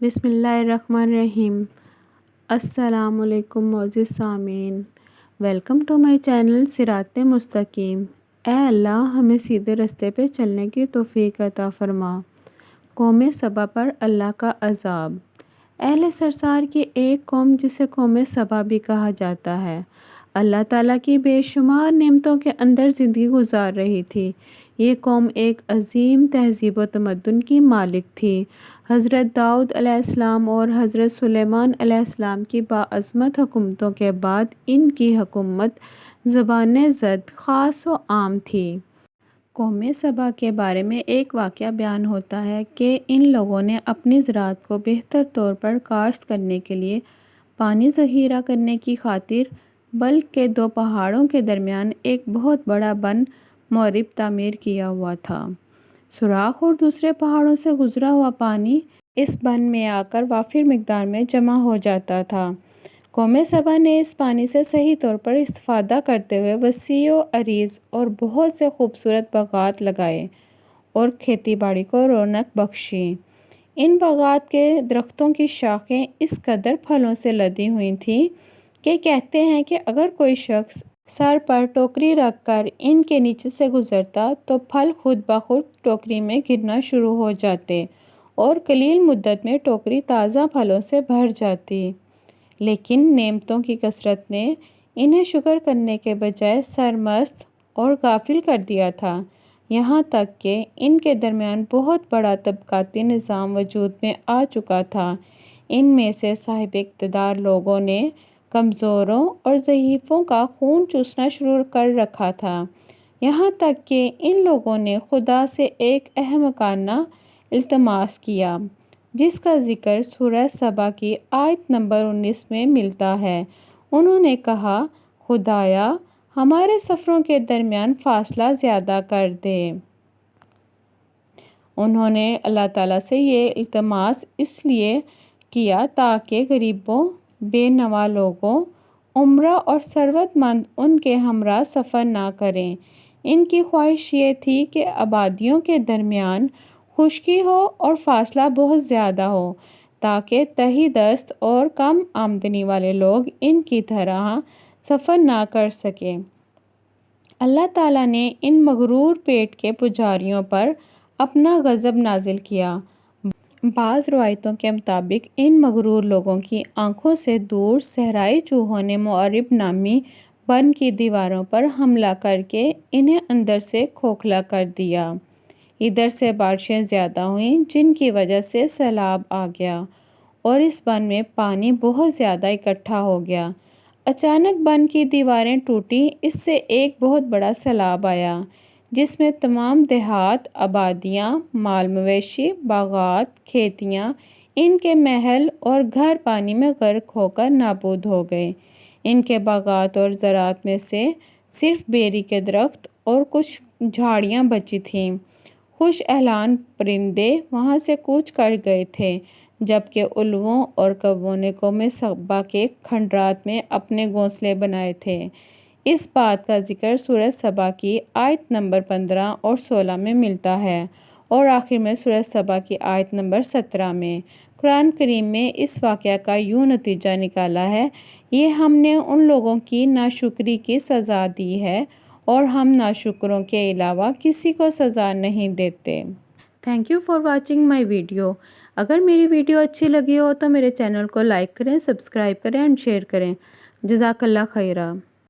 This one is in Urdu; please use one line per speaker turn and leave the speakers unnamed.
بسم اللہ الرحمن الرحیم۔ السلام علیکم معزز سامعین، ویلکم ٹو مائی چینل صراط مستقیم۔ اے اللہ ہمیں سیدھے رستے پہ چلنے کی توفیق عطا فرما۔ قوم سبا پر اللہ کا عذاب۔ اہل سرسار کی ایک قوم جسے قوم سبا بھی کہا جاتا ہے، اللہ تعالیٰ کی بے شمار نعمتوں کے اندر زندگی گزار رہی تھی۔ یہ قوم ایک عظیم تہذیب و تمدن کی مالک تھی۔ حضرت داؤد علیہ السلام اور حضرت سلیمان علیہ السلام کی باعظمت حکومتوں کے بعد ان کی حکومت زبان زد خاص و عام تھی۔ قوم سبا کے بارے میں ایک واقعہ بیان ہوتا ہے کہ ان لوگوں نے اپنی زراعت کو بہتر طور پر کاشت کرنے کے لیے پانی ذخیرہ کرنے کی خاطر بلخ کے دو پہاڑوں کے درمیان ایک بہت بڑا بند مورب تعمیر کیا ہوا تھا۔ سوراخ اور دوسرے پہاڑوں سے گزرا ہوا پانی اس بند میں آ کر وافر مقدار میں جمع ہو جاتا تھا۔ قوم سبا نے اس پانی سے صحیح طور پر استفادہ کرتے ہوئے وسیع و عریض اور بہت سے خوبصورت باغات لگائے اور کھیتی باڑی کو رونق بخشی۔ ان باغات کے درختوں کی شاخیں اس قدر پھلوں سے لدی ہوئی تھیں کہ کہتے ہیں کہ اگر کوئی شخص سر پر ٹوکری رکھ کر ان کے نیچے سے گزرتا تو پھل خود بخود ٹوکری میں گرنا شروع ہو جاتے اور قلیل مدت میں ٹوکری تازہ پھلوں سے بھر جاتی۔ لیکن نعمتوں کی کثرت نے انہیں شکر کرنے کے بجائے سرمست اور غافل کر دیا تھا، یہاں تک کہ ان کے درمیان بہت بڑا طبقاتی نظام وجود میں آ چکا تھا۔ ان میں سے صاحب اقتدار لوگوں نے کمزوروں اور ضعیفوں کا خون چوسنا شروع کر رکھا تھا، یہاں تک کہ ان لوگوں نے خدا سے ایک احمقانہ التماس کیا جس کا ذکر سورہ سبا کی آیت نمبر 19 میں ملتا ہے۔ انہوں نے کہا، خدایا ہمارے سفروں کے درمیان فاصلہ زیادہ کر دے۔ انہوں نے اللہ تعالیٰ سے یہ التماس اس لیے کیا تاکہ غریبوں، بے نوا لوگوں، امراء اور ثروت مند ان کے ہمراہ سفر نہ کریں۔ ان کی خواہش یہ تھی کہ آبادیوں کے درمیان خشکی ہو اور فاصلہ بہت زیادہ ہو تاکہ تہی دست اور کم آمدنی والے لوگ ان کی طرح سفر نہ کر سکیں۔ اللہ تعالیٰ نے ان مغرور پیٹ کے پجاریوں پر اپنا غضب نازل کیا۔ بعض روایتوں کے مطابق ان مغرور لوگوں کی آنکھوں سے دور صحرائی چوہوں نے مورب نامی بند کی دیواروں پر حملہ کر کے انہیں اندر سے کھوکھلا کر دیا۔ ادھر سے بارشیں زیادہ ہوئیں جن کی وجہ سے سیلاب آ گیا اور اس بند میں پانی بہت زیادہ اکٹھا ہو گیا۔ اچانک بند کی دیواریں ٹوٹیں، اس سے ایک بہت بڑا سیلاب آیا جس میں تمام دیہات، آبادیاں، مال مویشی، باغات، کھیتیاں، ان کے محل اور گھر پانی میں غرق ہو کر نابود ہو گئے۔ ان کے باغات اور زراعت میں سے صرف بیری کے درخت اور کچھ جھاڑیاں بچی تھیں۔ خوش اہلان پرندے وہاں سے کوچ کر گئے تھے، جبکہ الووں اور کووں نے قوم سبا کے کھنڈرات میں اپنے گھونسلے بنائے تھے۔ اس بات کا ذکر سورہ سبا کی آیت نمبر 15 اور 16 میں ملتا ہے اور آخر میں سورہ سبا کی آیت نمبر 17 میں۔ قرآن کریم میں اس واقعہ کا یوں نتیجہ نکالا ہے، یہ ہم نے ان لوگوں کی ناشکری کی سزا دی ہے اور ہم ناشکروں کے علاوہ کسی کو سزا نہیں دیتے۔ Thank you for watching my video. اگر میری ویڈیو اچھی لگی ہو تو میرے چینل کو لائک کریں، سبسکرائب کریں اور شیئر کریں۔ جزاک اللہ خیرہ۔